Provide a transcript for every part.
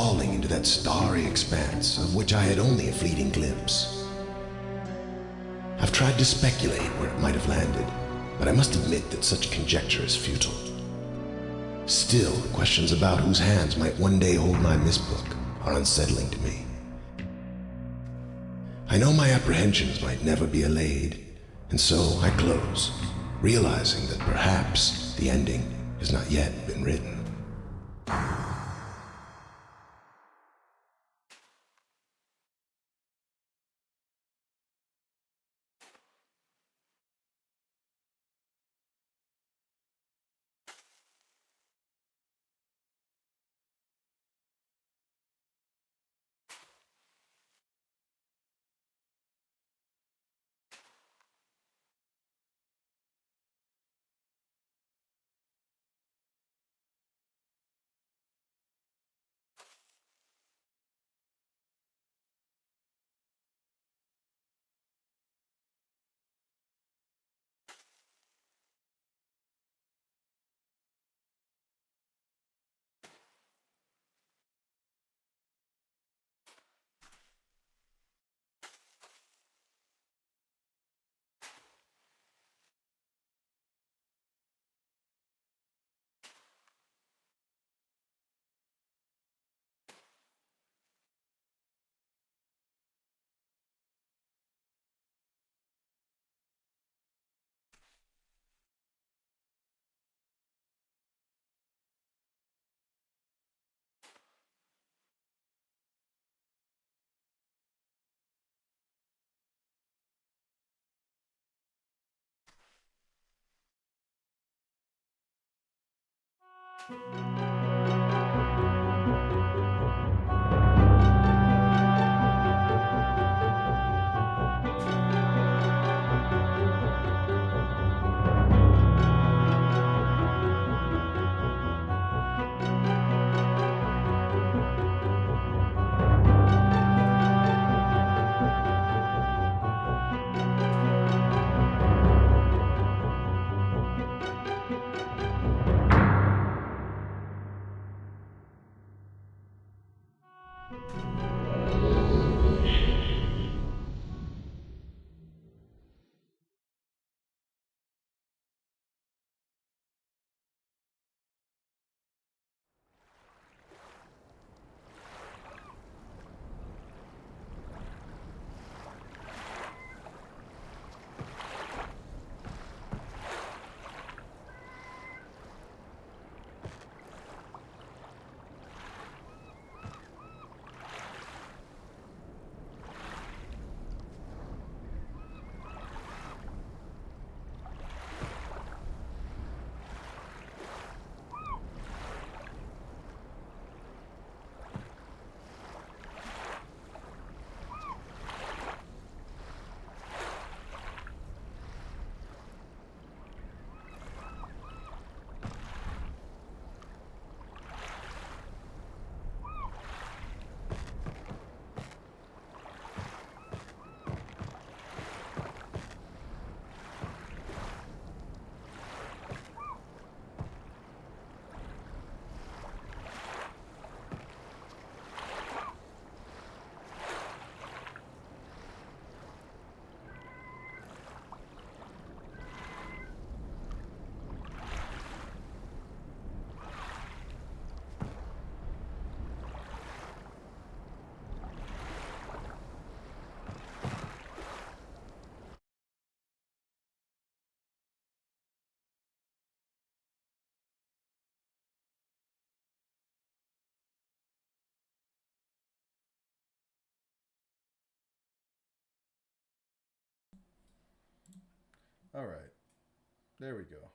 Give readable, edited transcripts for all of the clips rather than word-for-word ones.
falling into that starry expanse of which I had only a fleeting glimpse. I've tried to speculate where it might have landed, but I must admit that such conjecture is futile. Still, questions about whose hands might one day hold my Myst book are unsettling to me. I know my apprehensions might never be allayed, and so I close, realizing that perhaps the ending has not yet been written. All right, there we go.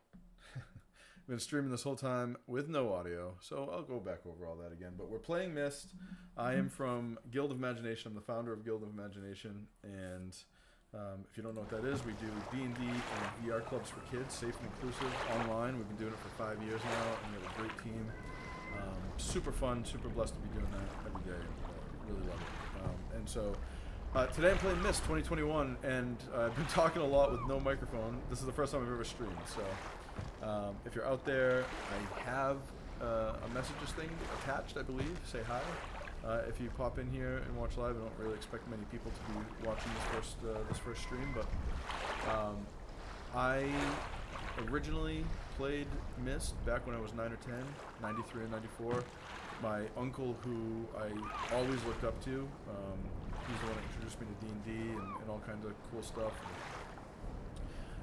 I've been streaming this whole time with no audio, so I'll go back over all that again. But we're playing Myst. I am from Guild of Imagination. I'm the founder of Guild of Imagination, and if you don't know what that is, we do D&D and VR clubs for kids, safe and inclusive, online. We've been doing it for 5 years now, and we have a great team. Super fun, super blessed to be doing that every day. Really love it. And so today I'm playing Myst 2021, and I've been talking a lot with no microphone. This is the first time I've ever streamed, so if you're out there, I have a messages thing attached, I believe. Say hi. If you pop in here and watch live, I don't really expect many people to be watching this first stream, but I originally played Myst back when I was 9 or 10, 93 and 94. My uncle, who I always looked up to, he's the one that introduced me to D&D and all kinds of cool stuff.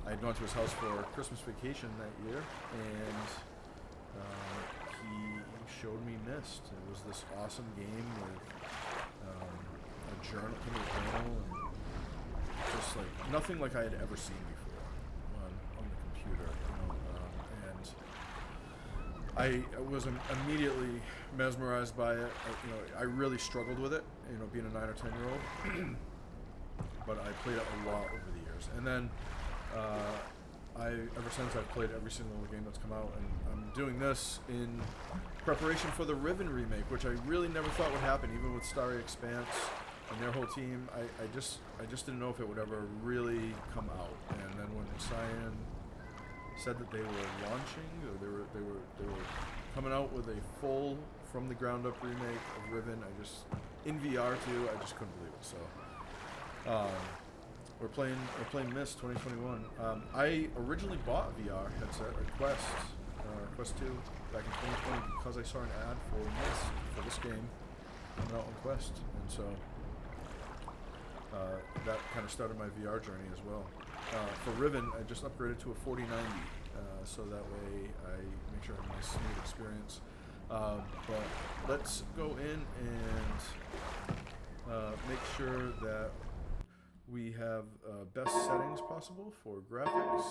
I had gone to his house for Christmas vacation that year, and he showed me Myst. It was this awesome game with a journal, and just like nothing like I had ever seen before on the computer. And I was immediately mesmerized by it. I really struggled with it, being a 9 or 10-year-old. But I played it a lot over the years, and then ever since I've played every single game that's come out, and I'm doing this in preparation for the Riven remake, which I really never thought would happen, even with Starry Expanse and their whole team. I just didn't know if it would ever really come out. And then when Cyan said that they were launching, or they were coming out with a full from the ground up remake of Riven, in VR too, I just couldn't believe it. So we're playing Myst 2021. I originally bought a VR headset, a Quest 2, back in 2020 because I saw an ad for Myst for this game coming out on Quest, and so that kind of started my VR journey as well. For Riven, I just upgraded to a 4090, so that way I make sure I have a nice smooth experience. But let's go in and make sure that we have best settings possible for graphics.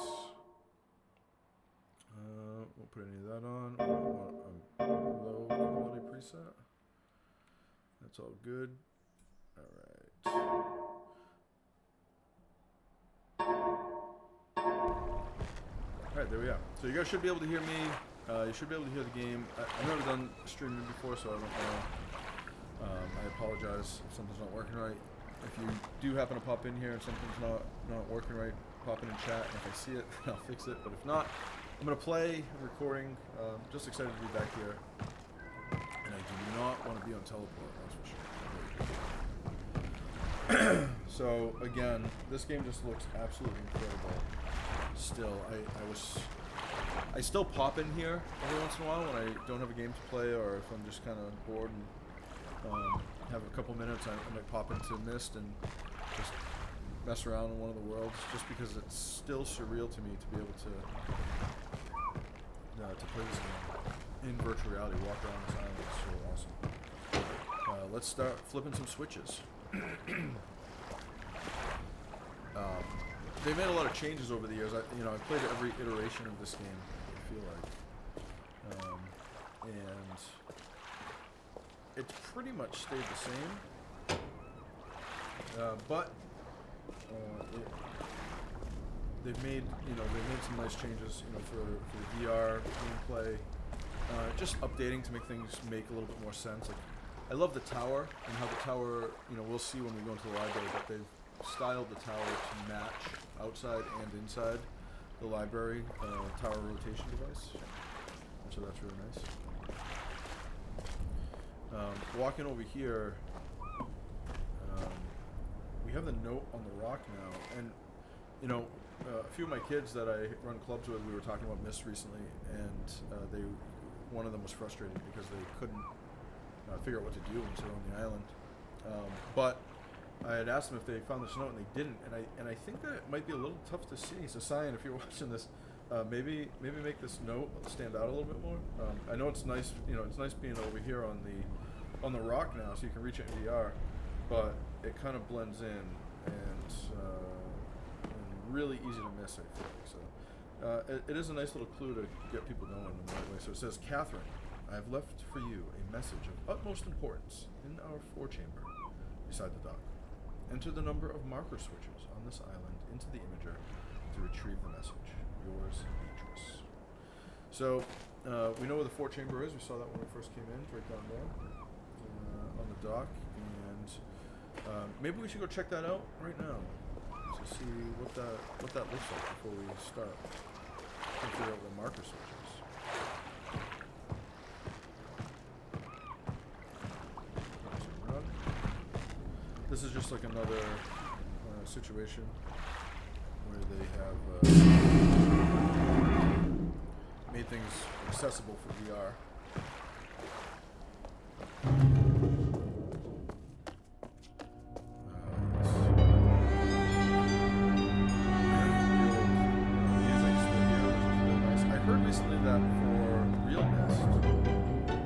Won't put any of that on. We don't want a low quality preset. That's all good. All right. Alright, there we are. So you guys should be able to hear me. You should be able to hear the game. I've never done streaming before, so I don't know. I apologize if something's not working right. If you do happen to pop in here and something's not working right, pop in chat, and if I see it, I'll fix it. But if not, I'm going to play recording. Just excited to be back here. And I do not want to be on teleport, that's for sure. So, again, this game just looks absolutely incredible. Still, I still pop in here every once in a while when I don't have a game to play, or if I'm just kind of bored and have a couple minutes, I might pop into Myst and just mess around in one of the worlds, just because it's still surreal to me to be able to play this game in virtual reality, walk around this island. It's so awesome. Let's start flipping some switches. They've made a lot of changes over the years. I've played every iteration of this game, I feel like, and it's pretty much stayed the same. But they've made some nice changes, for the VR gameplay. Just updating to make things make a little bit more sense. Like, I love the tower and how the tower, we'll see when we go into the library, but they've styled the tower to match outside and inside the library tower rotation device, and so that's really nice. Walking over here, we have the note on the rock now, and a few of my kids that I run clubs with, we were talking about Myst recently, and one of them was frustrated because they couldn't figure out what to do once they're on the island. But I had asked them if they found this note, and they didn't. And I think that it might be a little tough to see. So, Cyan, if you're watching this, maybe make this note stand out a little bit more. I know it's nice. It's nice being over here on the rock now, so you can reach it in VR. But it kind of blends in and really easy to miss, I feel like. So, it is a nice little clue to get people going in the right way. So it says, Catherine, I have left for you a message of utmost importance in our forechamber beside the dock. Enter the number of marker switches on this island into the imager to retrieve the message. Yours, Beatrice. So, we know where the forechamber is. We saw that when we first came in. It's right down there on the dock. And maybe we should go check that out right now to see what that looks like before we start. Figure out the marker switches. This is just like another situation where they have made things accessible for VR. Recently that for Real Myst,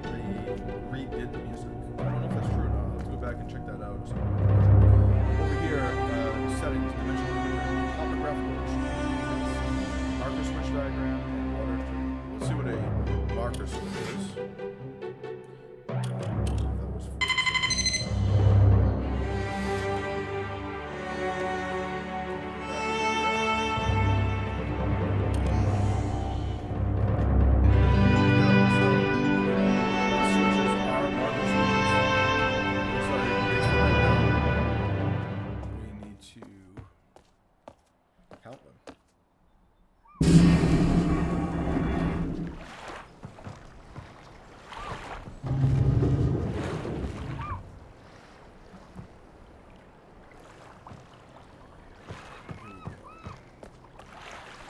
they redid the music. I don't know if that's true or not. I'll have to go back and check that out. Over here, settings, dimensional limiter, topographical instrument, marker switch diagram, and water. Let's see what a marker switch is. That was 4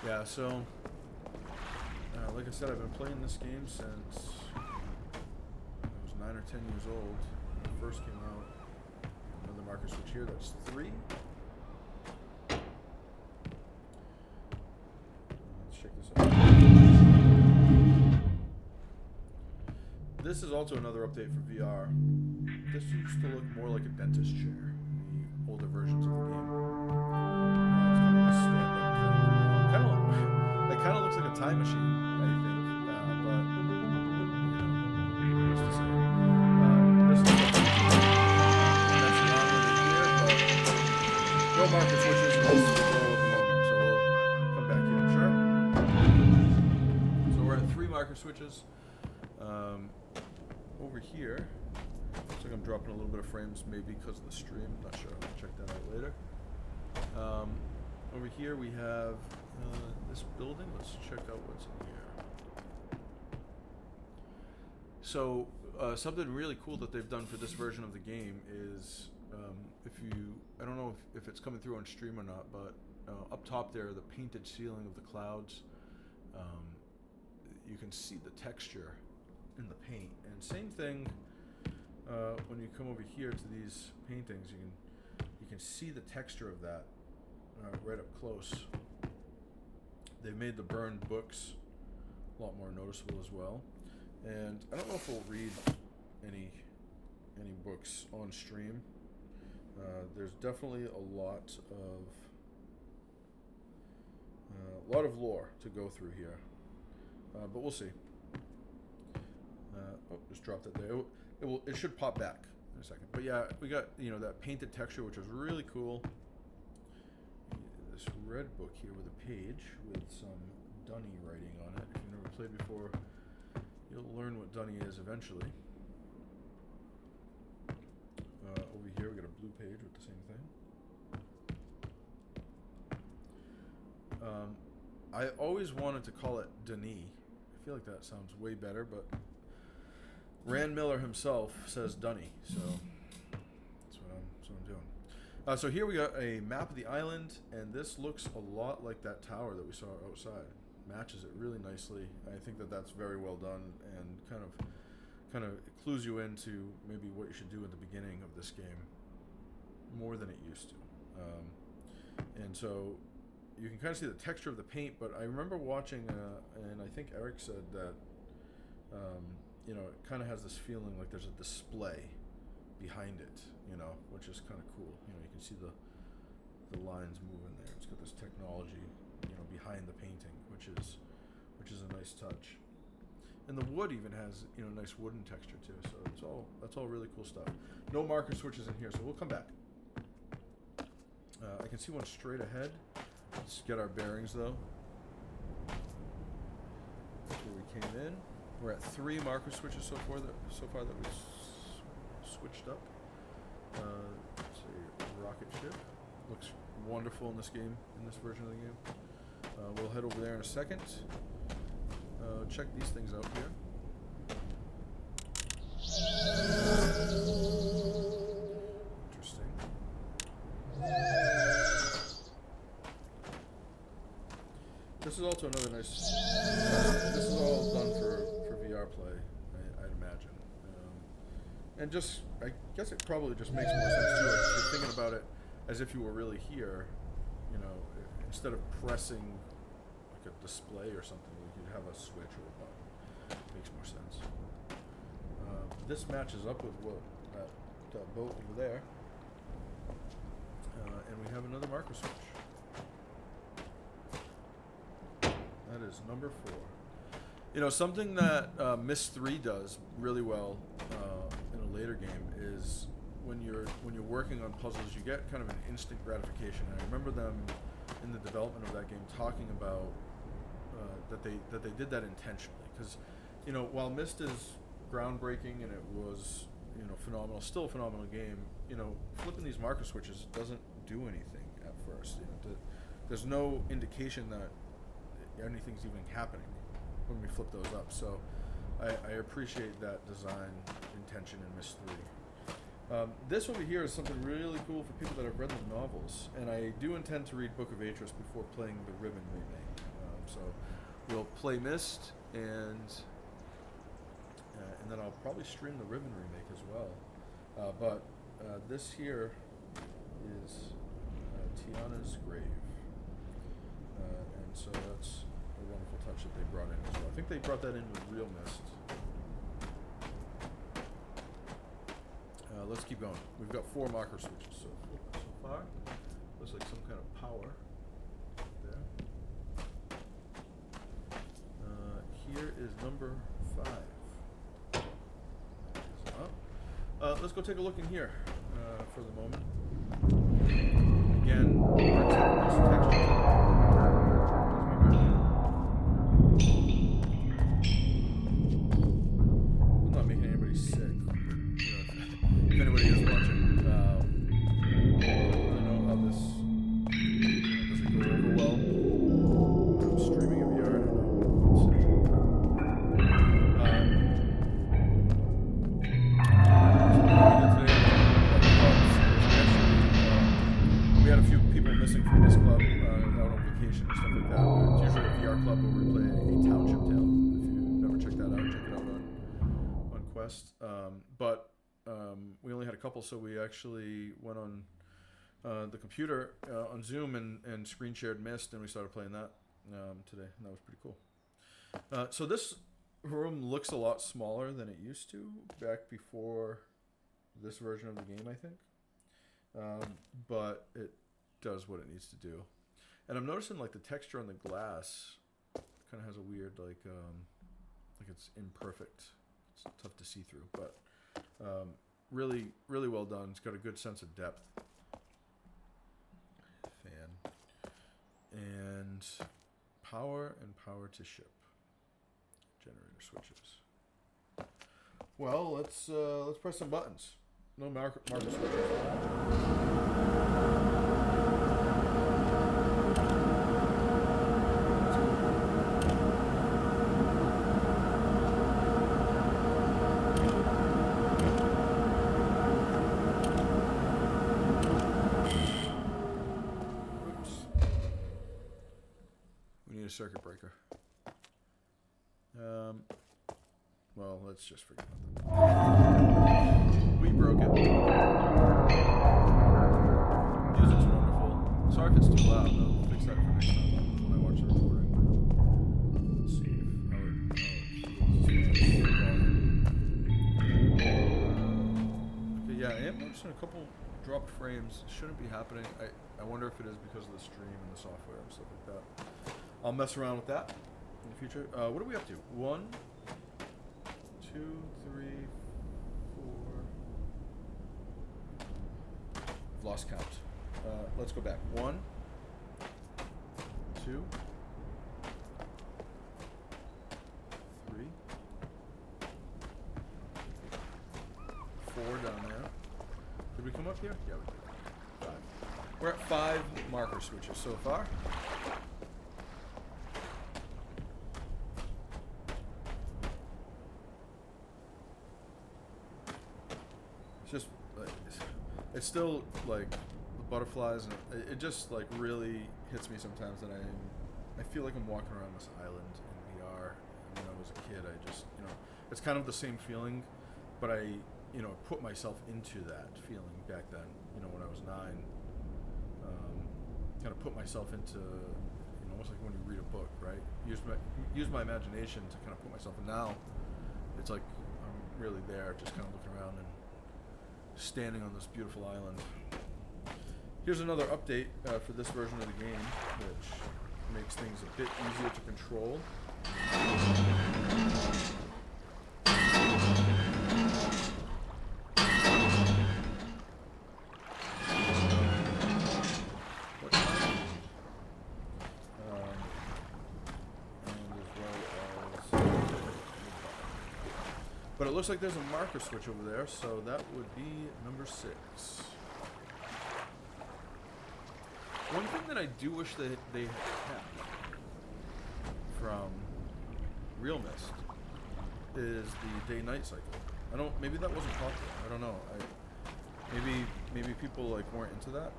Yeah, so, like I said, I've been playing this game since I was 9 or 10 years old. When it first came out. Another marker switch here, that's 3. Let's check this out. This is also another update for VR. This used to look more like a dentist chair, the older versions of the game. It kind of looks like a time machine, I think, but what's to say? This is no marker switches most of the roll at the moment, so we'll come back here, sure? So we're at 3 marker switches. Over here, looks like I'm dropping a little bit of frames, maybe because of the stream. Not sure. I'll check that out later. Over here we have this building. Let's check out what's in here. So something really cool that they've done for this version of the game is I don't know if it's coming through on stream or not, but up top there, the painted ceiling of the clouds, you can see the texture in the paint. And same thing when you come over here to these paintings, you can see the texture of that right up close. They've made the burned books a lot more noticeable as well. And I don't know if we'll read any books on stream. There's definitely a lot of lore to go through here, but we'll see. Just dropped it there. It should pop back in a second. But yeah, we got that painted texture, which was really cool. This red book here with a page with some Dunny writing on it. If you've never played before, you'll learn what Dunny is eventually. Over here we got a blue page with the same thing. I always wanted to call it Denis. I feel like that sounds way better, but Rand Miller himself says Dunny, so that's what I'm doing. So here we got a map of the island, and this looks a lot like that tower that we saw outside. Matches it really nicely. I think that's very well done, and kind of clues you into maybe what you should do at the beginning of this game more than it used to. And so you can kind of see the texture of the paint, but I remember watching, and I think Eric said that it kind of has this feeling like there's a display behind it, which is kind of cool. You can see the lines moving there. It's got this technology, behind the painting, which is a nice touch. And the wood even has, nice wooden texture too. So that's all really cool stuff. No marker switches in here, so we'll come back. I can see one straight ahead. Let's get our bearings though. That's where we came in. We're at 3 marker switches so far that we've switched up. It's a rocket ship. Looks wonderful in this game, in this version of the game. We'll head over there in a second. Check these things out here. Interesting. is also another nice. This is all done for VR play, I'd imagine. And just, I guess it probably just makes more sense too. Like if you're thinking about it as if you were really here, you know, instead of pressing like a display or something, like you'd have a switch or a button. Makes more sense. This matches up with what that boat over there, and we have another marker switch. That is number 4. You know, something that Myst 3 does really well in a later game is when you're working on puzzles, you get kind of an instant gratification. And I remember them in the development of that game talking about that they did that intentionally, because you know, while Myst is groundbreaking and it was, you know, phenomenal, still a phenomenal game, you know, flipping these marker switches doesn't do anything at first. You know, there's no indication that anything's even happening when we flip those up. So I appreciate that design intention in Myst 3. This over here is something really cool for people that have read the novels, and I do intend to read Book of Atris before playing the Riven remake. So we'll play Myst, and then I'll probably stream the Riven remake as well. But this here is Tiana's grave, and so that's a wonderful touch that they brought in as well. I think they brought that in with real Myst. Let's keep going. We've got 4 marker switches so far. Looks like some kind of power there. Here is number 5. Let's go take a look in here for the moment. Again, let's have this texture. I'm not making anybody sick. You know, if anybody is watching, I don't know how this does it go over well. I'm streaming a VR. I don't know. Let's see. We had a few people missing from this club out on vacation and stuff like that. It's usually a VR club where we play a Township Tale. If you've never checked that out, check it out on Quest. But we only had a couple, so we actually went on the computer on Zoom and screen shared Myst, and we started playing that today, and that was pretty cool. So this room looks a lot smaller than it used to back before this version of the game, I think. But it does what it needs to do. And I'm noticing like the texture on the glass kind of has a weird like it's imperfect. It's tough to see through, but really, really well done. It's got a good sense of depth. Fan and power to ship. Generator switches. Well, let's press some buttons. No marker switches. Circuit breaker. Well, let's just forget about that. We broke it. Music's wonderful. Sorry if it's too loud, though. Fix that for next time when I watch the recording. Let's see how it feels. Okay, yeah, I am noticing a couple dropped frames. Shouldn't be happening. I wonder if it is because of the stream and the software and stuff like that. I'll mess around with that in the future. What are we up to? 1, 2, 3, 4. I've lost count. Let's go back. 1, 2, 3, 4 down there. Did we come up here? Yeah, we did. 5. We're at 5 marker switches so far. Just it's still like the butterflies, and it just like really hits me sometimes that I feel like I'm walking around this island in VR. And when I was a kid, I just, it's kind of the same feeling, but I, put myself into that feeling back then, when I was 9. Kind of put myself into, almost like when you read a book, right? Use my imagination to kind of put myself in. Now, it's like I'm really there, just kind of looking around and standing on this beautiful island. Here's another update for this version of the game, which makes things a bit easier to control. But it looks like there's a marker switch over there, so that would be number 6. One thing that I do wish that they had kept from Real Myst is the day-night cycle. Maybe that wasn't popular. I don't know. Maybe people weren't into that.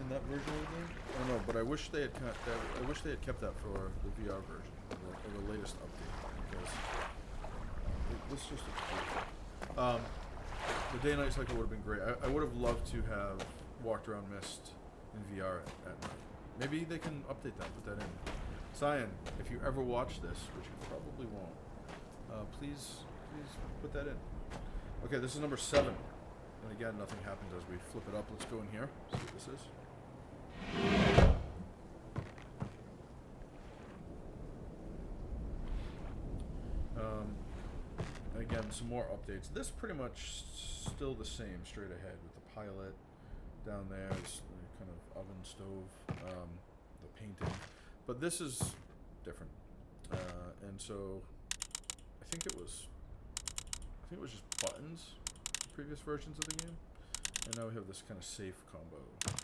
In that version of the game, I don't know, but I wish they had kept that. I wish they had kept that for the VR version, or the latest update, because this just looks cool. The day-night cycle would have been great. I would have loved to have walked around Myst in VR at night. Maybe they can update that, put that in. Cyan, if you ever watch this, which you probably won't, please put that in. Okay, this is number 7. And again, nothing happens as we flip it up. Let's go in here, see what this is. Again, some more updates. This pretty much still the same, straight ahead, with the pilot down there, this kind of oven stove, the painting. But this is different. And so I think it was just buttons, previous versions of the game, and now we have this kind of safe combo thing.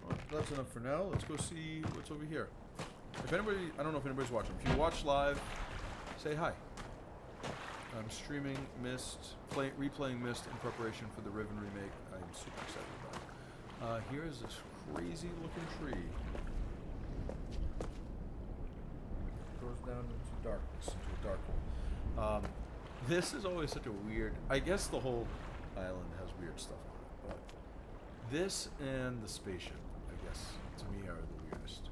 Well, that's enough for now. Let's go see what's over here. If anybody, I don't know if anybody's watching. If you watch live, say hi. I'm streaming Myst, replaying Myst in preparation for the Riven remake. I'm super excited about it. Here is this crazy looking tree. Goes down into darkness, into a dark hole. This is always such a weird, I guess the whole island has weird stuff on it, but this and the spaceship, I guess, to me are the weirdest.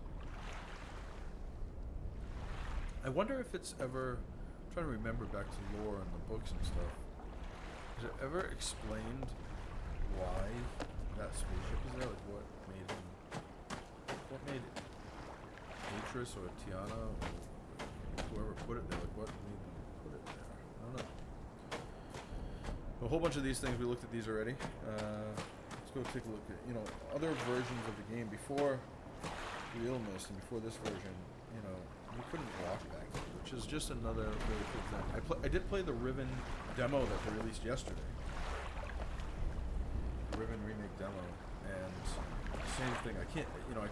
I wonder if it's ever, I'm trying to remember back to lore and the books and stuff, is it ever explained why that spaceship is there? Like what made it? Beatrice or Tiana or whoever put it there, like what made them put it there? I don't know. A whole bunch of these things, we looked at these already. Let's go take a look at, other versions of the game before Real Myst and before this version, you couldn't walk back there, which is just another really cool thing. I did play the Riven demo that they released yesterday. The Riven remake demo, and same thing. I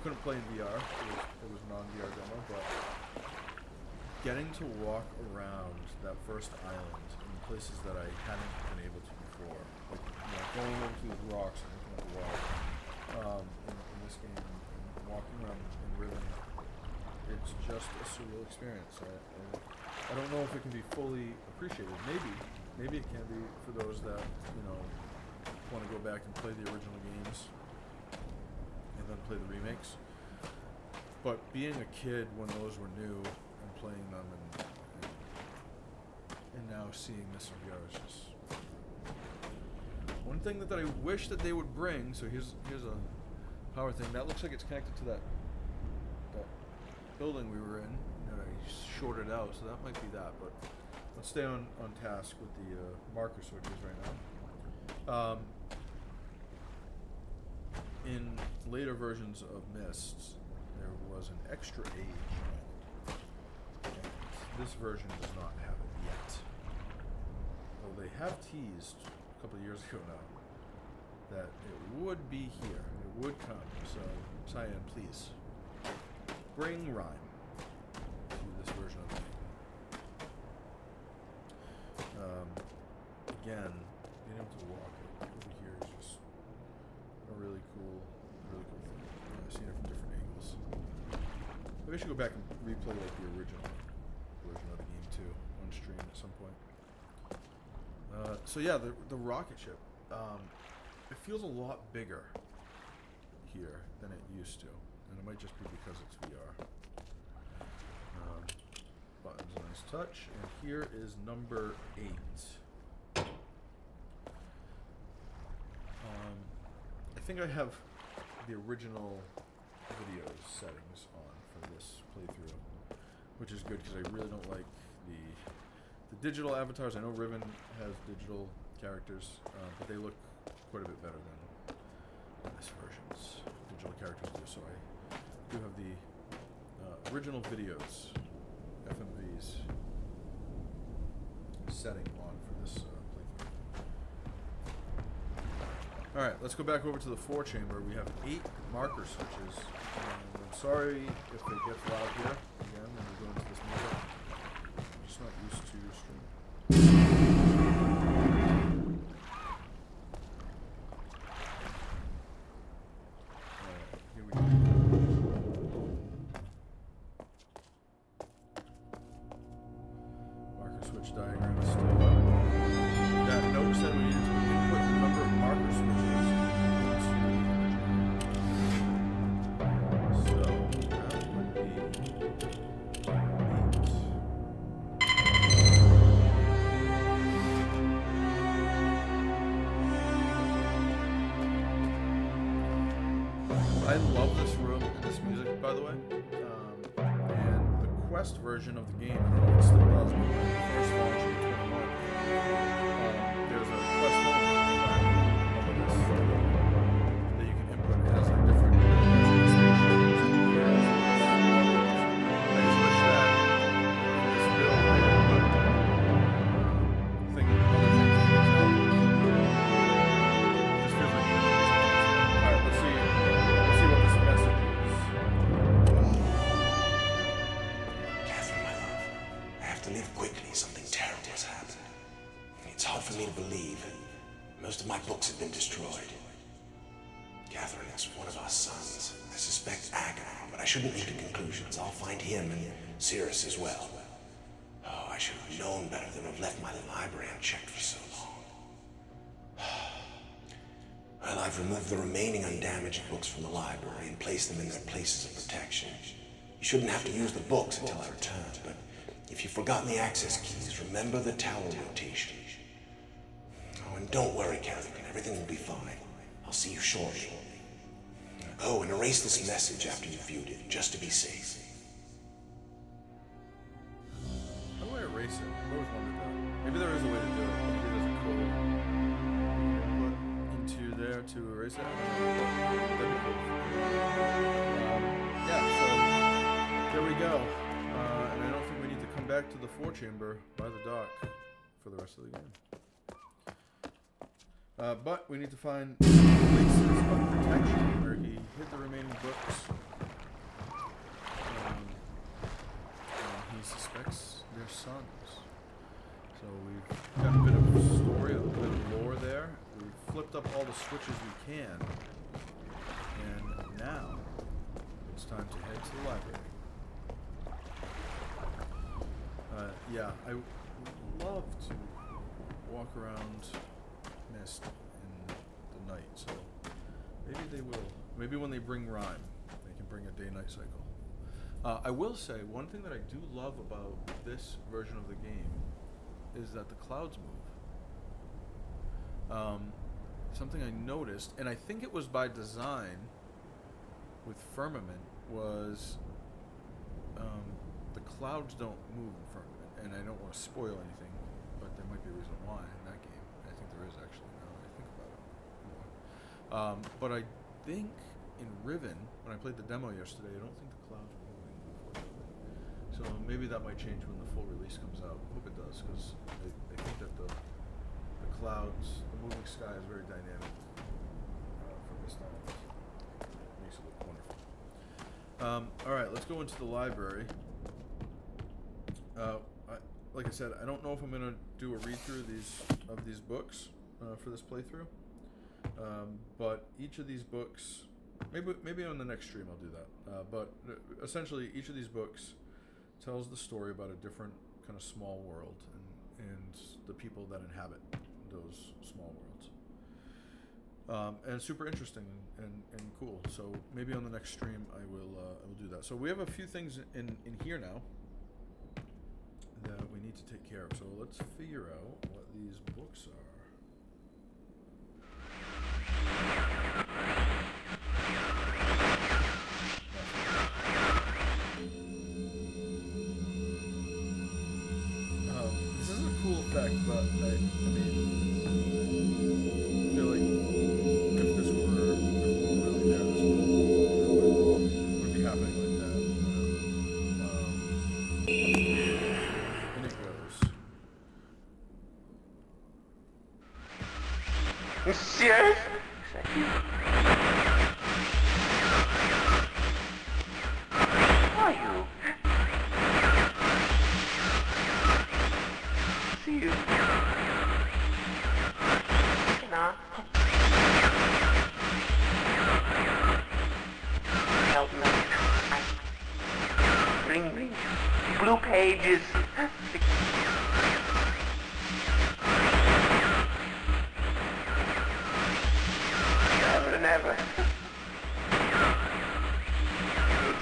couldn't play in VR. It was non-VR demo, but getting to walk around that first island in places that I hadn't been able to before, like going over to the rocks and looking at the water in this game, and walking around in Riven, it's just a surreal experience. I don't know if it can be fully appreciated. Maybe it can be for those that want to go back and play the original games and then play the remakes. But being a kid when those were new and playing them and now seeing this in VR is just one thing that I wish that they would bring. So here's a power thing that looks like it's connected to that building we were in that I shorted out, so that might be that. But let's stay on task with the marker switches right now. In later versions of Myst, there was an extra age, and this version does not have it yet. Well, they have teased a couple of years ago now that it would be here, it would come. So, Cyan, please bring rhyme to this version of the game. again, being able to walk over here is just a really cool thing. Seeing it from different angles. Maybe I should go back and replay like the original version of the game too on stream at some point. So yeah, the rocket ship. It feels a lot bigger here than it used to, and it might just be because it's VR. Buttons, nice touch, and here is number 8. I think I have the original videos settings on for this playthrough, which is good because I really don't like the digital avatars. I know Riven has digital characters, but they look quite a bit better than this version's digital characters do. So I do have the original videos, FMVs, setting on for this playthrough. Alright, let's go back over to the 4 chamber. We have 8 marker switches. And I'm sorry if it gets loud here again when we go into this music. I'm just not used to your stream. Alright, here we go. Marker switch diagram is still up. That note said we needed to input the number of marker switches. So that would be 8. I love this room and this music, by the way. And the Quest version of the game, I don't know if it still does, but when it first launched in 21, there's a Quest mode of this that you can input. It has like different spaceships and gears. I just wish that in this build I could put other things in these albums. Just feels like it. Alright, let's see what this message is. Catherine, my love, I have to leave quickly. Something terrible has happened. It's hard for me to believe. Most of my books have been destroyed. Catherine, it's one of our sons. I suspect Agamemnon, but I shouldn't leap to conclusions. I'll find him and Cirrus as well. Oh, I should have known better than to have left my library unchecked for so long. Well, I've removed the remaining undamaged books from the library and placed them in their places of protection. You shouldn't have to use the books until I return, but if you've forgotten the access keys, remember the tower rotation. Oh, and don't worry, Catherine. Everything will be fine. I'll see you shortly. Oh, and erase this message after you've viewed it, just to be safe. How do I erase it? I've always wondered that. Maybe there is a way to do it. Maybe there's a code put into there to erase it. I don't know. That'd be cool. Yeah, so there we go. And I don't think we need to come back to the 4 chamber by the dock for the rest of the game. But we need to find places of protection where he hid the remaining books. And he suspects their sons. So we've got a bit of story, a bit of lore there. We've flipped up all the switches we can. And now it's time to head to the library. Yeah, I would love to walk around Myst in the night, so maybe they will. Maybe when they bring Rhyme, they can bring a day-night cycle. I will say, one thing that I do love about this version of the game is that the clouds move. Something I noticed, and I think it was by design with Firmament, was the clouds don't move in Firmament. And I don't want to spoil anything, but there might be a reason why in that game. I think there is actually, now that I think about it more. But I think in Riven, when I played the demo yesterday, I don't think the clouds were moving, unfortunately. So maybe that might change when the full release comes out. I hope it does, because I think that the clouds, the moving sky is very dynamic from this time. It makes it look wonderful. Alright, let's go into the library. like I said, I don't know if I'm gonna do a read through of these books for this playthrough. But each of these books, maybe on the next stream I'll do that. But essentially, each of these books tells the story about a different kind of small world and the people that inhabit those small worlds. And it's super interesting and cool. So maybe on the next stream I will do that. So we have a few things in here now that we need to take care of. So let's figure out what these books are. This is a cool effect, but I mean, I feel like if this were really there, this would be happening like that. And it goes. Monsieur? Are you? See you. Cannot. Help me. Bring me blue pages. Never, never.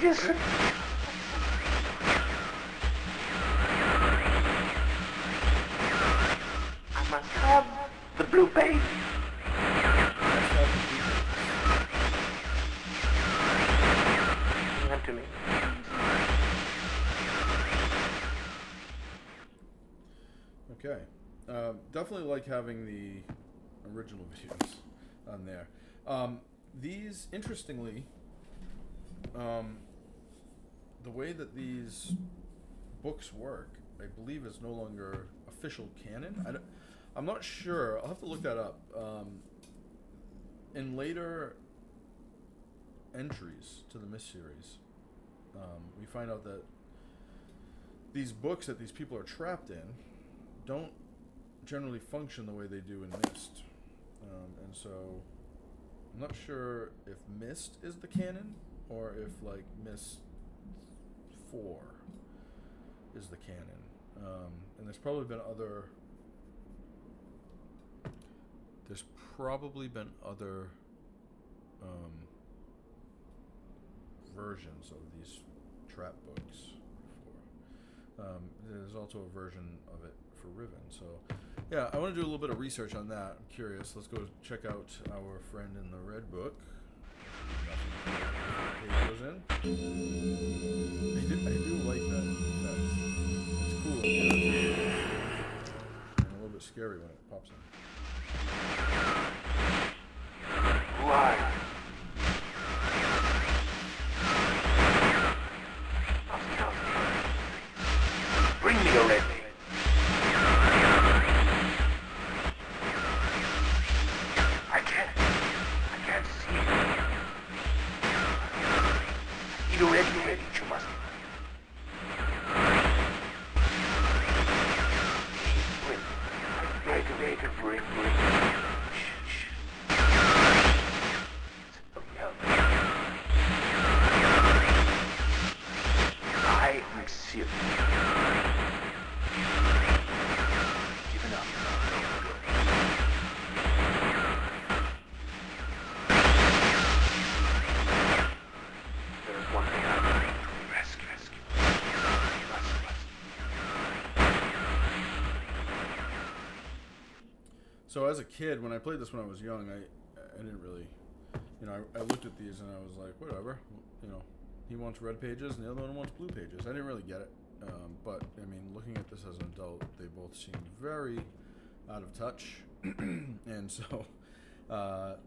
Pages. I must have the blue page. Give it to me. Okay. Definitely like having the original videos on there. These, interestingly, the way that these books work, I believe, is no longer official canon. I'm not sure. I'll have to look that up. In later entries to the Myst series, we find out that these books that these people are trapped in don't generally function the way they do in Myst. And so I'm not sure if Myst is the canon or if like Myst 4 is the canon. And there's probably been other versions of these trap books before. There's also a version of it for Riven. So yeah, I want to do a little bit of research on that. I'm curious. Let's go check out our friend in the red book. Page goes in. I do like that. It's cool. And a little bit scary when it pops in. Why? Bring me a red page. I can't see. Need a red page, you must. Bring. I am serious. Give it up. There is one thing I need to rescue. So as a kid, when I played this when I was young, I didn't really, I looked at these and I was like, whatever, he wants red pages and the other one wants blue pages. I didn't really get it, but I mean, looking at this as an adult, they both seemed very out of touch, and so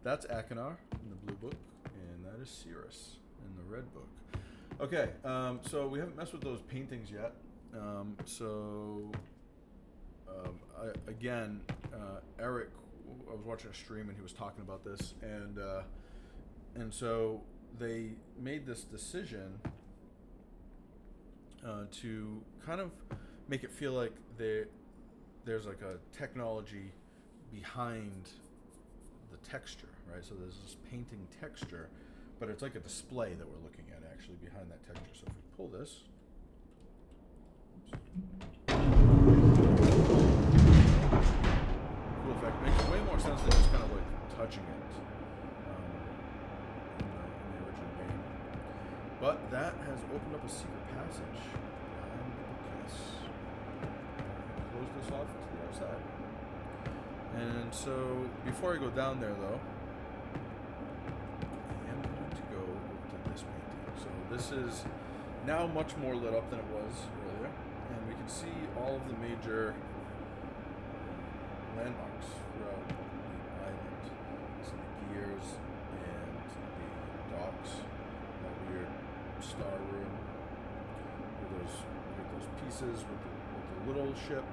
that's Akinar in the blue book, and that is Cirrus in the red book. Okay, so we haven't messed with those paintings yet, Eric, I was watching a stream and he was talking about this, and so they made this decision to kind of make it feel like there's like a technology behind the texture, right? So there's this painting texture, but it's like a display that we're looking at actually behind that texture. So if we pull this, cool effect. Makes way more sense than just kind of like touching it in the original game. But that has opened up a secret passage behind the bookcase. Close this off to the outside. And so, before I go down there though, I am going to go over to this painting. So this is now much more lit up than it was earlier. And we can see all of the major landmarks throughout the island. So the gears and the docks, that weird star room, with those pieces with the little ship,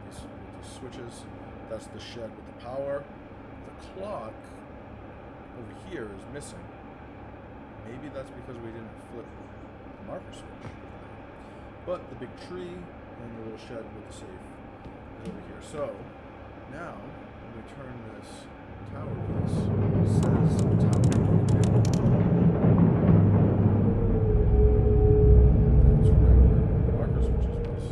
with these switches. That's the shed with the power. The clock over here is missing. Maybe that's because we didn't flip the marker switch. But the big tree and the little shed with the safe is over here. So now when we turn this tower piece, it says tower. That's right where the marker switches was.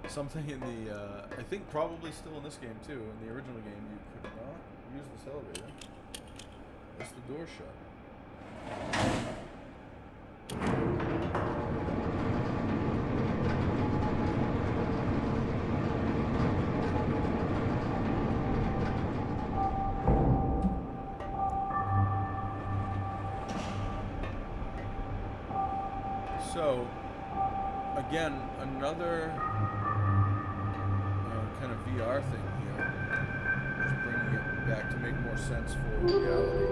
Something in the, I think probably still in this game too. In the original game, you could not use this elevator. That's the door shut. So, again, another kind of VR thing here, just bringing it back to make more sense for reality,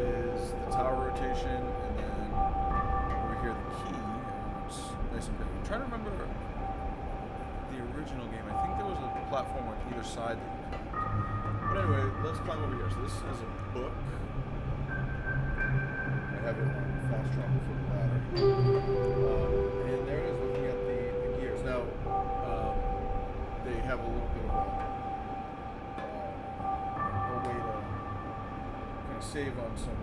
is the tower rotation, and then over here the key, and it's nice and big. I'm trying to remember the original game. I think there was a platform on either side that you could. But anyway, let's climb over here. So this is a book. I have it on fast travel for the ladder. And there it is, looking at the gears. Now, they have a little bit of a way to kind of save on some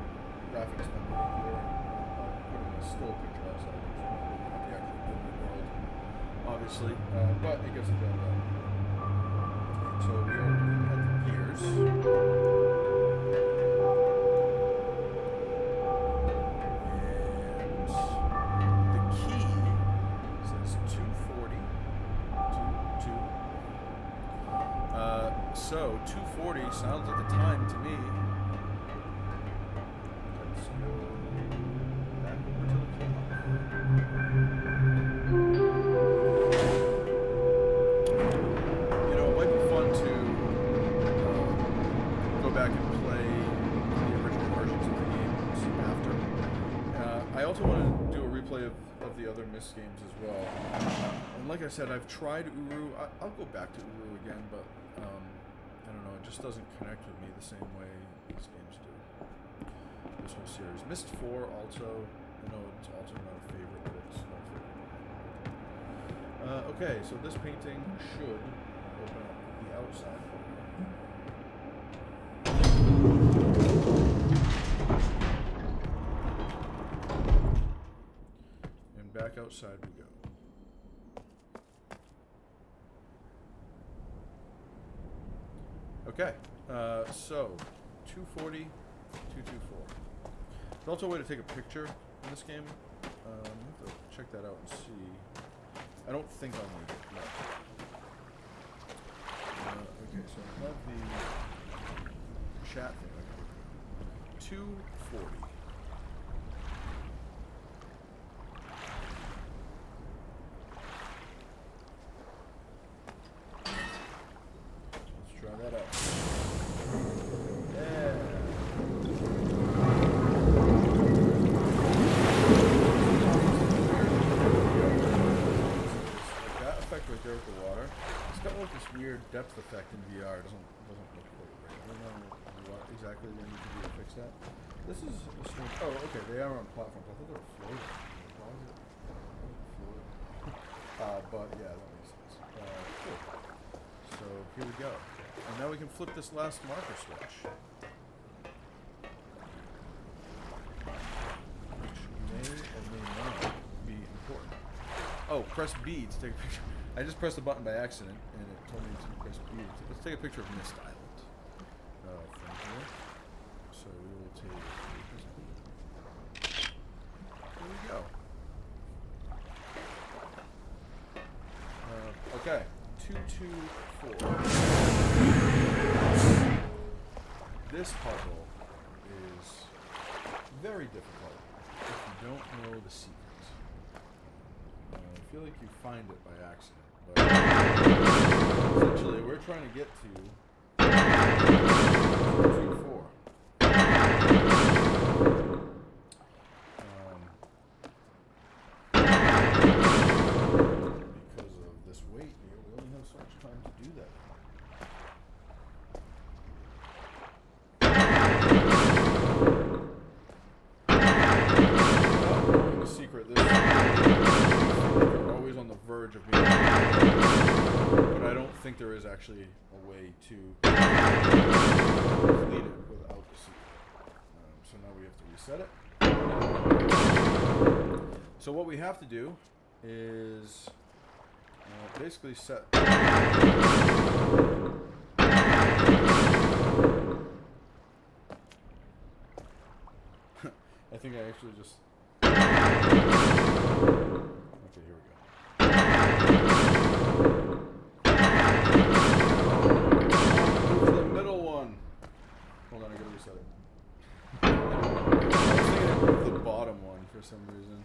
graphics memory here. Putting a still picture outside, so not looking at the actual movie world, obviously, but it gets the job done. So we are looking at the gears. So, 240 sounds like the time to me. Let's go back over to the clock. You know, it might be fun to go back and play the original versions of the games after. I also want to do a replay of the other Myst games as well. And like I said, I've tried Uru. I'll go back to Uru again, but I don't know, it just doesn't connect with me the same way these games do. This whole series. Myst 4 also, I know it's also not a favorite, but it's not a favorite. Okay, so this painting should open up the outside. And back outside we go. Okay, so 240, 224. There's also a way to take a picture in this game. I have to check that out and see. I don't think I'll need it. No. Okay, so I have the chat thing. 40. Let's try that out. Yeah. That effect right there with the water. It's got like this weird depth effect in VR. It doesn't look quite right. I don't know what exactly they need to do to fix that. This is a strange. Oh, okay. They are on platforms. I thought they were floating. Why is it floating? But yeah, that makes sense. Cool. So here we go. And now we can flip this last marker switch. Which may or may not be important. Oh, press B to take a picture. I just pressed the button by accident, and it told me to press B. Let's take a picture of Myst Island. From here. So we will take press B. There we go. Okay. 224. This puzzle is very difficult if you don't know the secret. I feel like you find it by accident, but essentially we're trying to get to 224. Because of this weight here, we only have so much time to do that. Without knowing the secret, this you're always on the verge of being, but I don't think there is actually a way to complete it without the secret. So now we have to reset it. So what we have to do is basically set. I think I actually just. Okay, here we go. Move to the middle one. Hold on, I gotta reset it. I was thinking it moved the bottom one for some reason.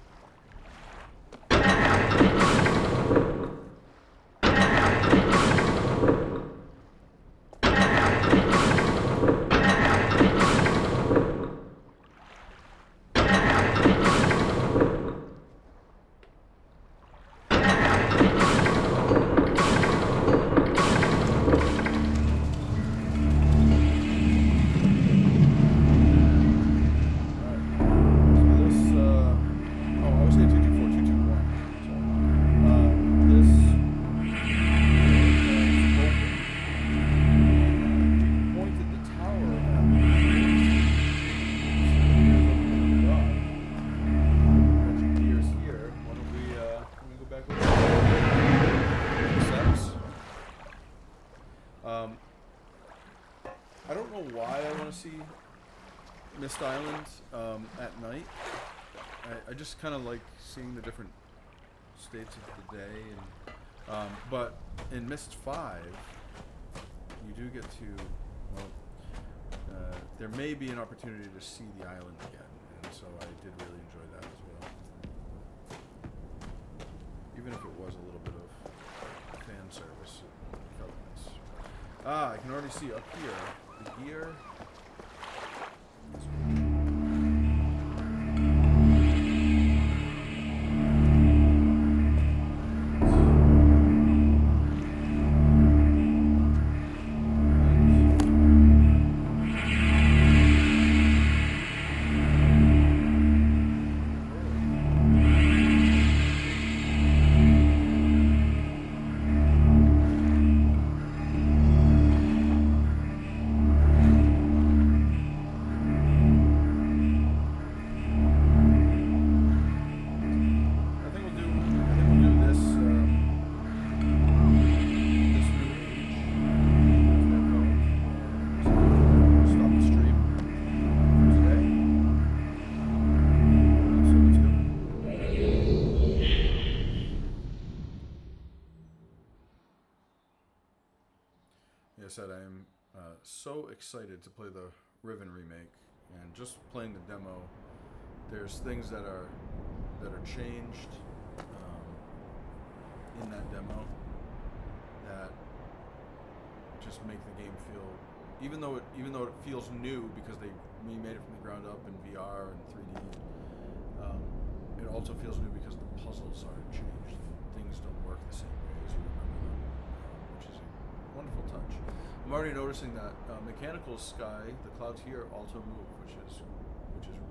I don't know why I want to see Myst Island at night. I just kind of like seeing the different states of the day, and but in Myst 5, you do get to, well, there may be an opportunity to see the island again, and so I did really enjoy that as well. Even if it was a little bit of fan service, it felt nice. I can already see up here the gear. Like I said, I am so excited to play the Riven remake. And just playing the demo, there's things that are changed in that demo that just make the game feel, even though it feels new because they remade it from the ground up in VR and 3D. It also feels new because the puzzles are changed. Things don't work the same way as you remember them, which is a wonderful touch. I'm already noticing that mechanical sky, the clouds here also move, which is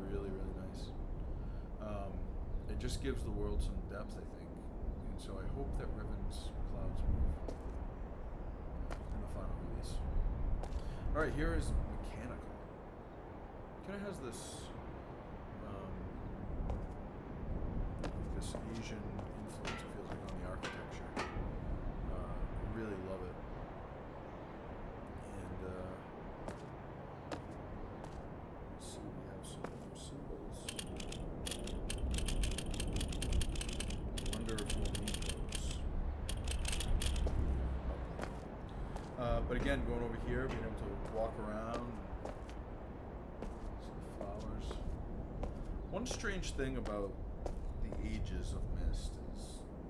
really, really nice. It just gives the world some depth, I think, and so I hope that Riven's clouds move in the final release. All right, here is mechanical. Kind of has this this Asian influence, it feels like, on the architecture. I really love it. And let's see, we have some more symbols. I wonder if we'll need those. But again, going over here, being able to walk around, see the flowers. One strange thing about the ages of Myst is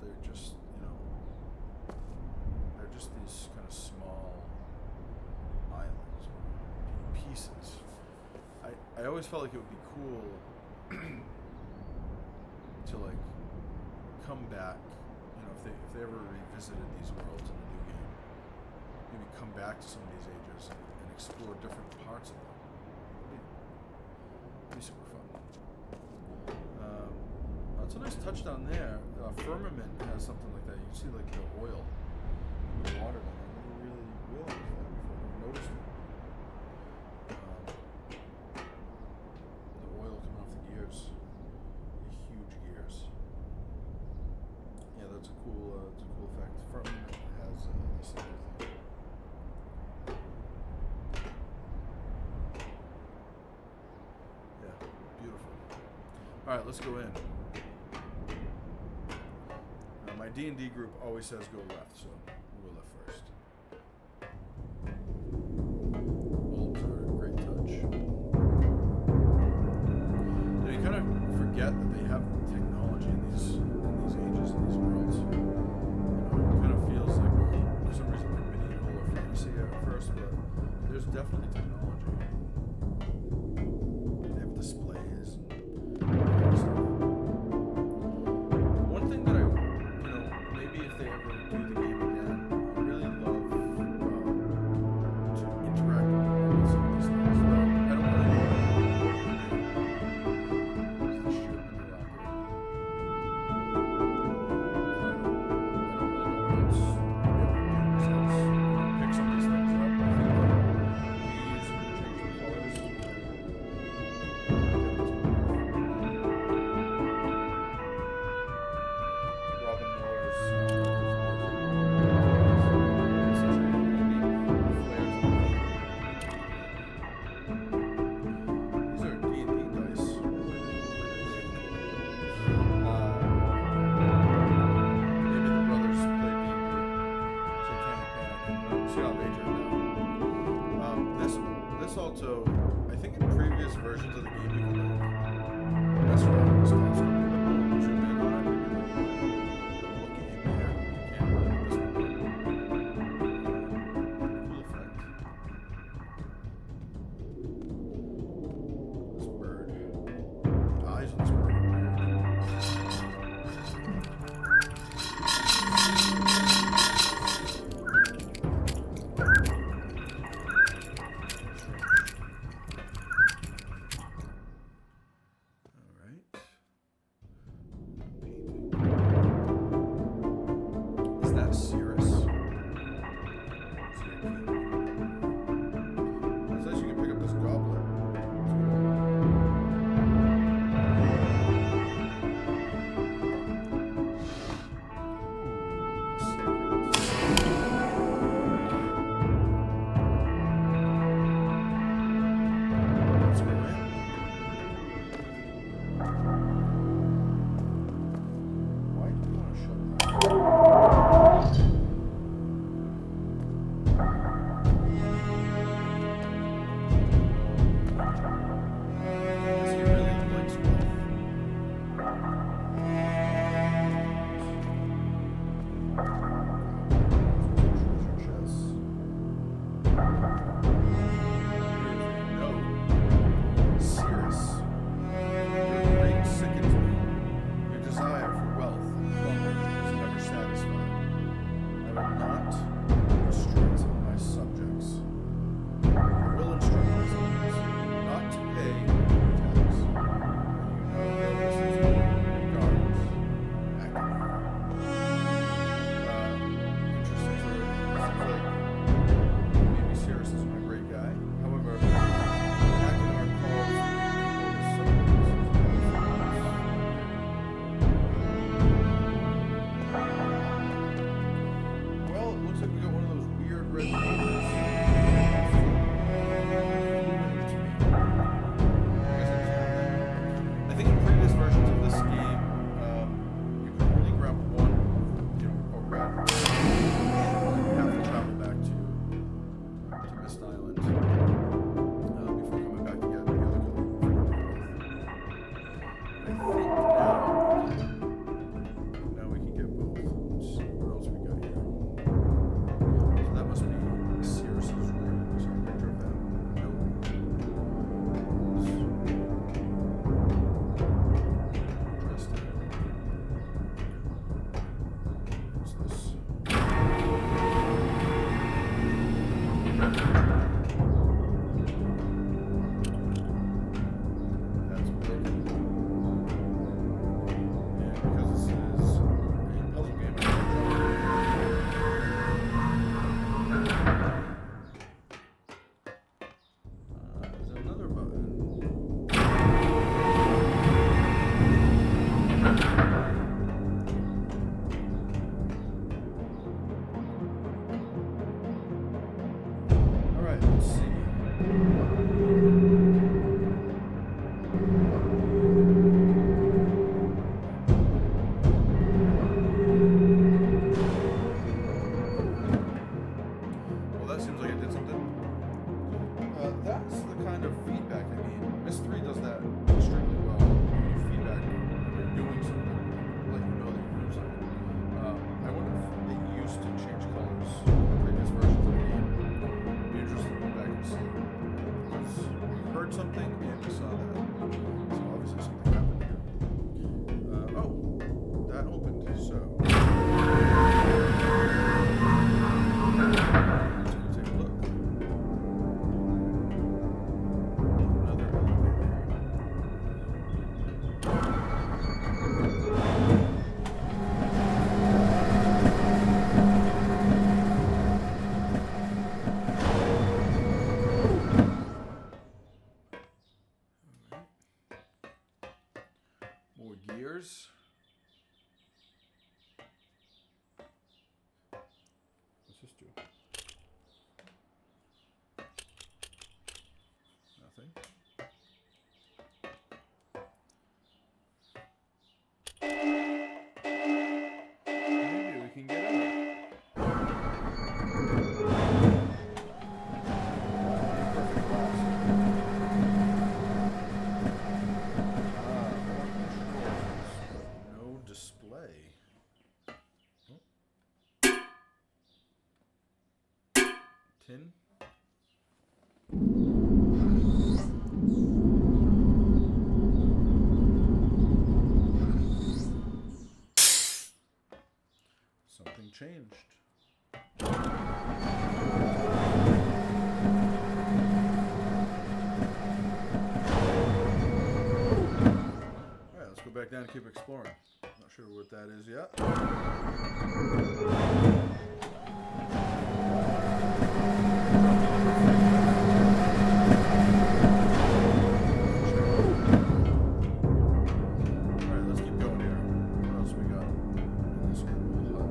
they're just, they're just these kind of small islands or pieces. I always felt like it would be cool to like come back, if they ever revisited these worlds in a new game, maybe come back to some of these ages and explore different parts of them. It'd be super fun. It's a nice touch down there. Firmament has something like that. You can see like the oil in the water down there. I never really realized that before. I never noticed it. The oil coming off the gears. The huge gears. Yeah, that's a cool effect. Firmament has this other thing. Yeah, beautiful. All right, let's go in. My D&D group always says go left, so we'll go left first. Bulbs are a great touch. You kind of forget that they have technology in these ages, in these worlds. It kind of feels like, for some reason, like medieval or fantasy at first, but there's definitely technology. They have displays and that kind of stuff. One thing that maybe if they ever do the game again, I really love to interact with some of these things. Well, I don't really know what the ship and the rocket. I don't really know what else besides pick some of these things up. I think these will change the colors. Robin Miller's such a unique flair to the game. These are D&D dice. Maybe the brothers played D&D. Satanic Panic. We'll see how they turned out. This also, I think in previous versions of the game you can mess around with this telescope. Zoom in on it. Looking in there. You can't really with this one. Cool effect. This bird. The eyes on this bird are weird. Alright. Painting. Is that Cirrus? It says you can pick up this goblet. Let's go in. Why do we want to shut that? heard something and we saw that. So obviously something happened here. Oh, that opened. So let's go take a look. Another elevator. More gears. What's this do? Nothing. Maybe we can get out. Perfect glass. No display. Oh. Tin. Something changed. Alright, let's go back down and keep exploring. Not sure what that is yet. Alright, let's keep going here. What else we got in this cool hut?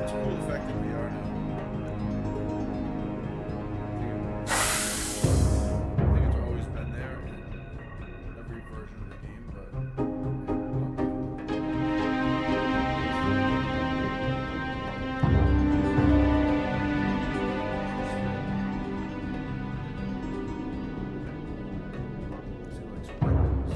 It's a cool effect in VR now. I think it's always been there in every version of the game, but see like some weapons.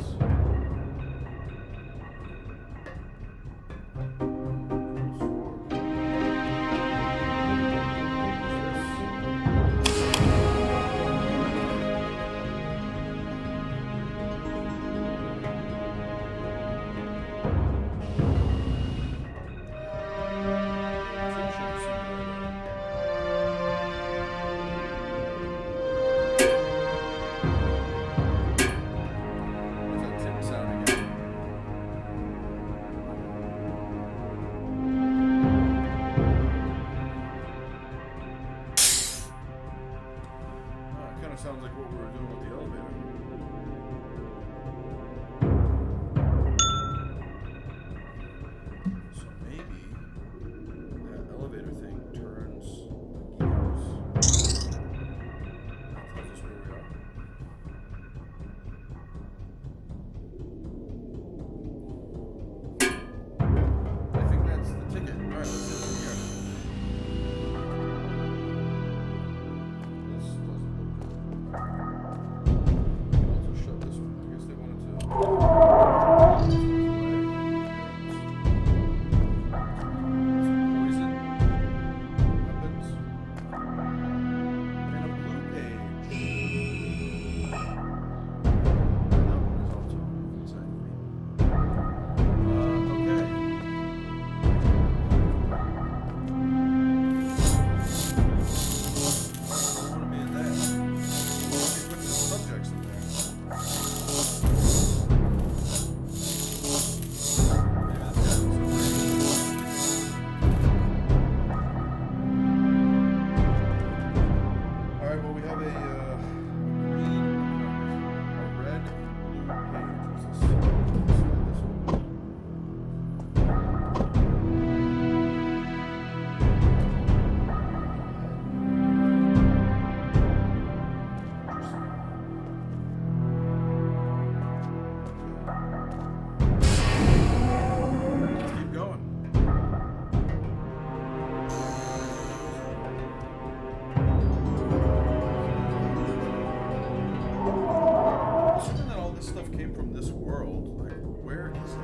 stuff came from this world, like, where is it?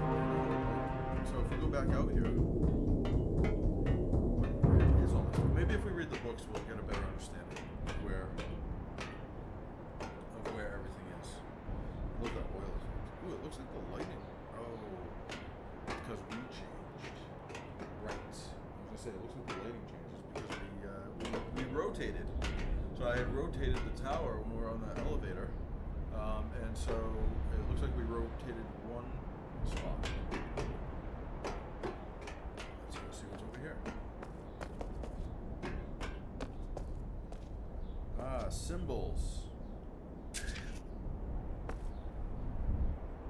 So if we go back out here, where is all this stuff? Maybe if we read the books, we'll get a better understanding of where everything is. Look at that oil effect. Ooh, it looks like the lighting. Oh, because we changed. Right. I was gonna say it looks like the lighting changes because we rotated. So I had rotated the tower when we were on the elevator, and so it looks like we rotated one spot. Let's go see what's over here. Ah, symbols.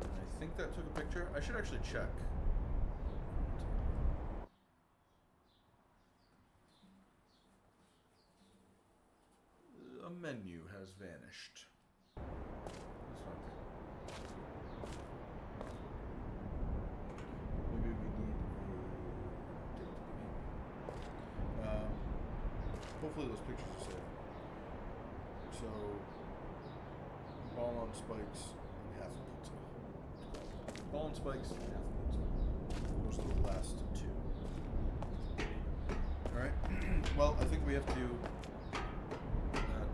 I think that took a picture. I should actually check. A menu has vanished. That's not good. Maybe we need a update. Hopefully those pictures are saved. So, ball on spikes and half a pizza. Ball on spikes and half a pizza. Those are the last two. Alright. Well, I think we have to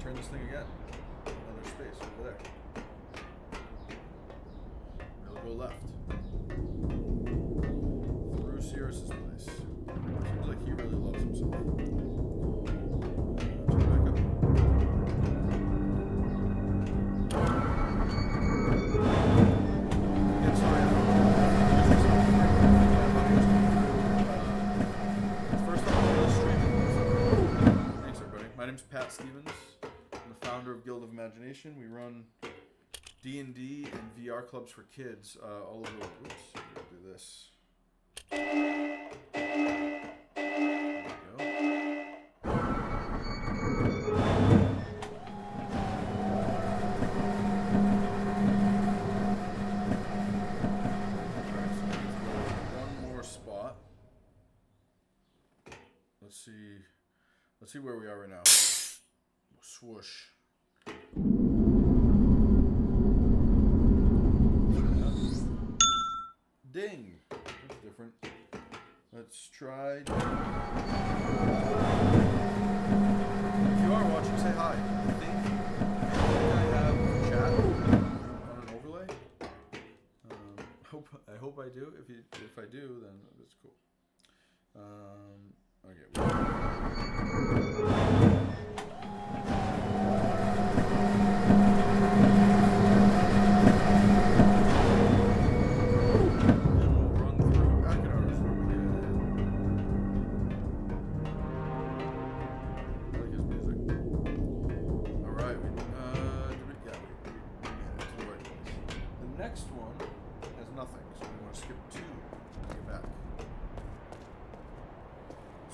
turn this thing again. Another space over there. We'll go left. Through Sirius's place. Seems like he really loves himself. Turn back up. Yeah, sorry. First off, I'm streaming. Thanks everybody. My name's Pat Stevens. Founder of Guild of Imagination. We run D&D and VR clubs for kids all over the world. Oops, we'll do this. There we go. Alright, so one more spot. Let's see where we are right now. Swoosh. Ding. That's different. Let's try. If you are watching, say hi. I think I have chat on an overlay. I hope I do. If I do, then that's cool. Okay.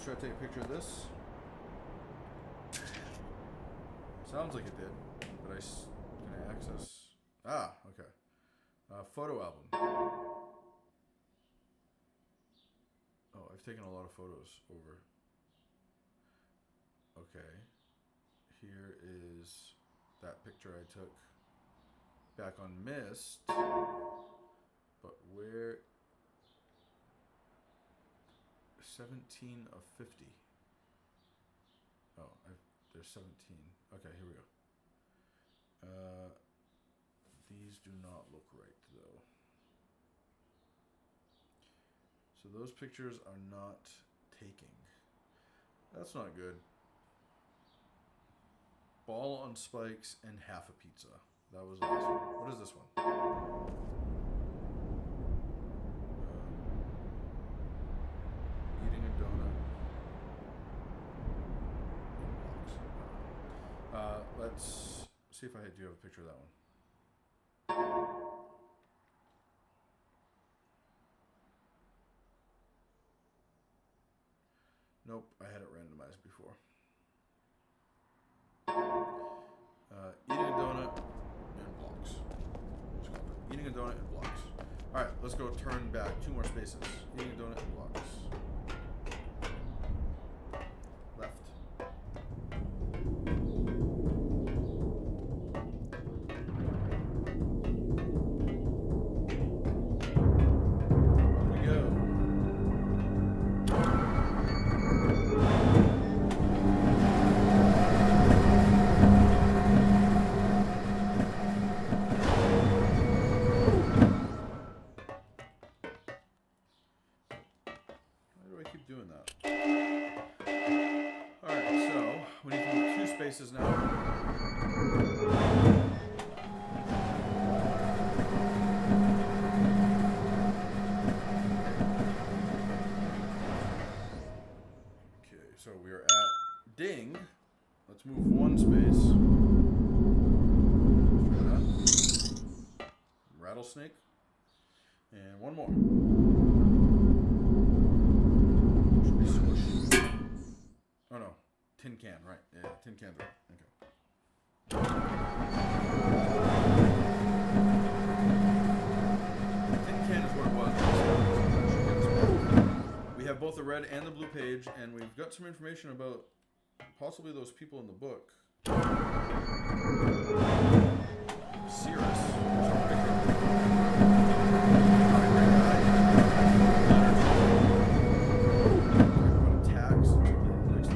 Try to take a picture of this. Sounds like it did, but can I access? Ah, okay. Photo album. Oh, I've taken a lot of photos over. Okay. Here is that picture I took back on Myst. But where? 17 of 50. Oh, there's 17. Okay, here we go. These do not look right, though. So those pictures are not taking. That's not good. Ball on spikes and half a pizza. That was awesome. What is this one? Eating a donut. Let's see if I do have a picture of that one. Nope, I had it randomized before. Eating a donut and blocks. Eating a donut and blocks. Alright, let's go turn back 2 more spaces. Eating a donut and blocks. Left. rattlesnake. And one more. Should be squish. Oh no, tin can, right. Yeah, tin can's right. Okay. Tin can is what it was. We have both the red and the blue page, and we've got some information about possibly those people in the book. Cirrus. Tax. He likes to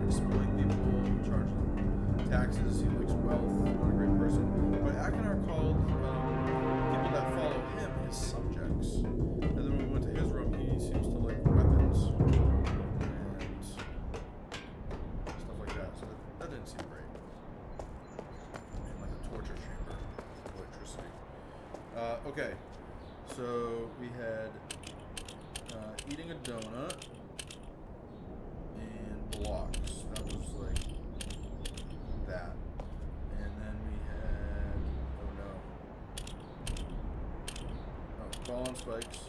exploit people, charge them taxes. He likes wealth. What a great person. But Akinar called people that follow him his subjects. And then when we went to his room, he seems to like weapons and stuff like that. So that didn't seem great. And like a torture chamber of electricity. Okay, so we had eating a donut and blocks. That was like that. And then we had, ball and spikes.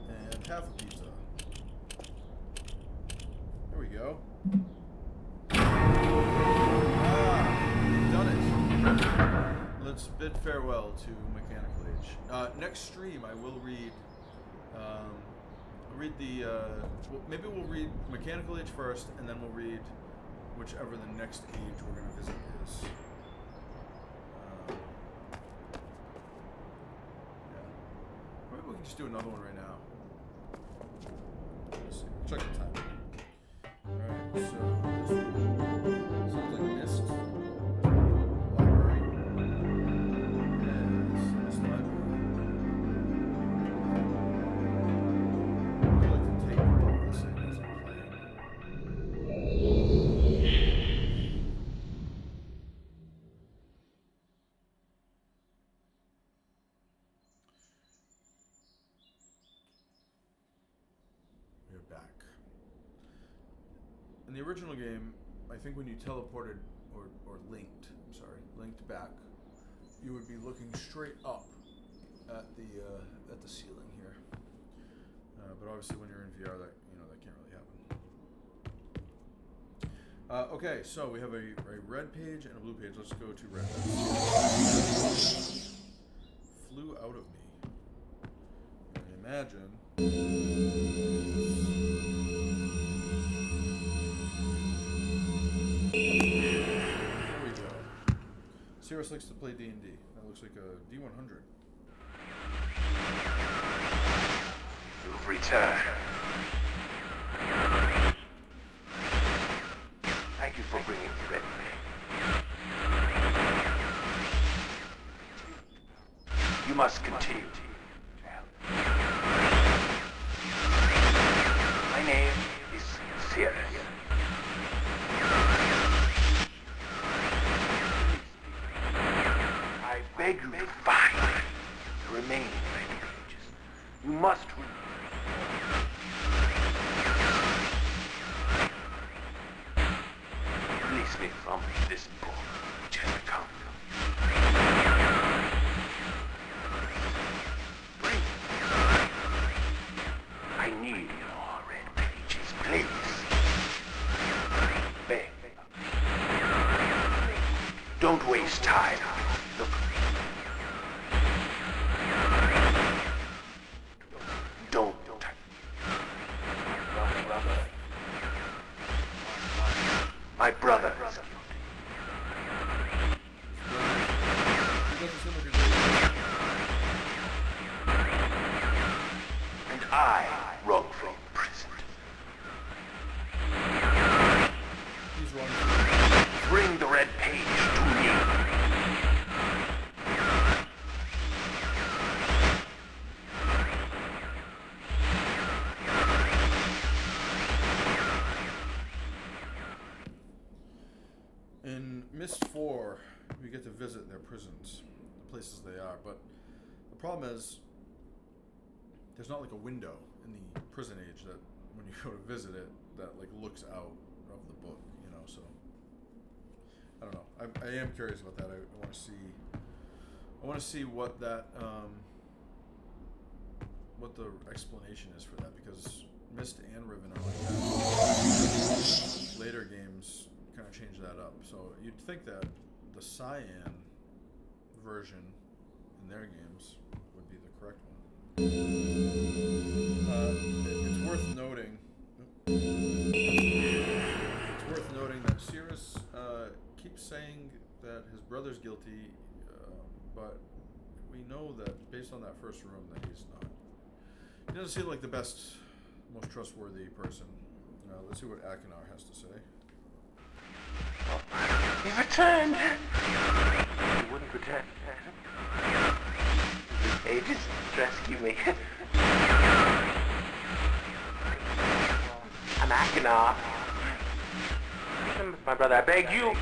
And half a pizza. There we go. Done it. Let's bid farewell to Mechanical Age. Next stream, I will read. Maybe we'll read Mechanical Age first, and then we'll read whichever the next age we're going to visit is. Yeah. Maybe we can just do another one right now. Let's see. Check the time. Alright, so this one sounds like Myst. Library. Yes, Myst Library. I like to take all this in as I'm playing. We're back. In the original game, I think when you teleported or linked back, you would be looking straight up at the ceiling here. But obviously, when you're in VR, that can't really happen. Okay, so we have a red page and a blue page. Let's go to red. Flew out of me. And imagine. There we go. Cirrus likes to play D&D. That looks like a D100. You've returned. Thank you for bringing the red page. You must continue to help. My name is Cirrus. I beg you to find the remaining red pages. You must release me from this book which has become. Bring. I need more red pages, please. Beg. Don't waste time. Look. Don't. My brother is guilty. And I wrongfully imprisoned. He's wrong. Bring the red page to me. In Myst 4, we get to visit their prisons, the places they are, but the problem is there's not like a window in the prison age that when you go to visit it that like looks out of the book, so I don't know. I am curious about that. I want to see I want to see what that what the explanation is for that, because Myst and Riven are like that. Later games kind of change that up. So you'd think that the Cyan version in their games would be the correct one. It's worth noting. It's worth noting that Cirrus keeps saying that his brother's guilty, but we know that based on that first room that he's not. He doesn't seem like the best, most trustworthy person. Let's see what Akinar has to say. He returned. He wouldn't return. The ages rescue me. I'm Akinar. My brother, I beg you.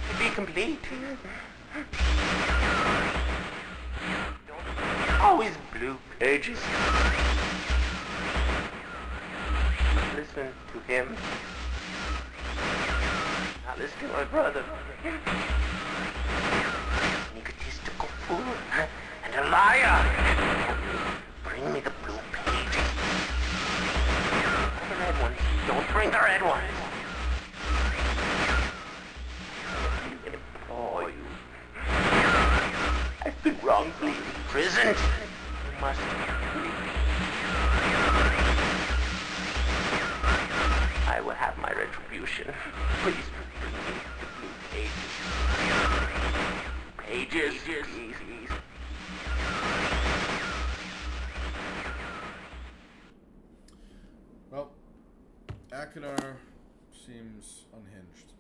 To be complete. Always blue pages. Listen to him. Not listen to my brother. An egotistical fool and a liar. Bring me the blue pages. The red ones. Don't bring the red ones. I implore you. I've been wrongfully imprisoned. You must leave. I will have my retribution. Please bring me the blue pages. Pages, please. Well, Akinar seems unhinged.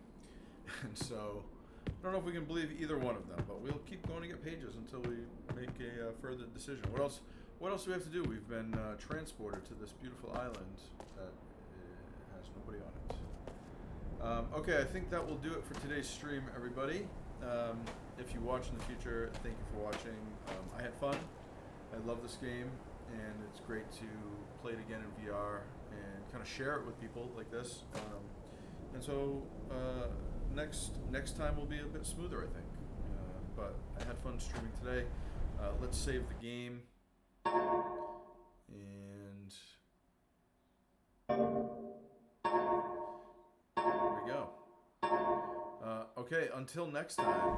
And so, I don't know if we can believe either one of them, but we'll keep going to get pages until we make a further decision. What else do we have to do? We've been transported to this beautiful island that has nobody on it. Okay, I think that will do it for today's stream, everybody. If you watch in the future, thank you for watching. I had fun. I love this game, and it's great to play it again in VR and kind of share it with people like this. And so next time will be a bit smoother, I think. But I had fun streaming today. Let's save the game. And there we go. Okay, until next time.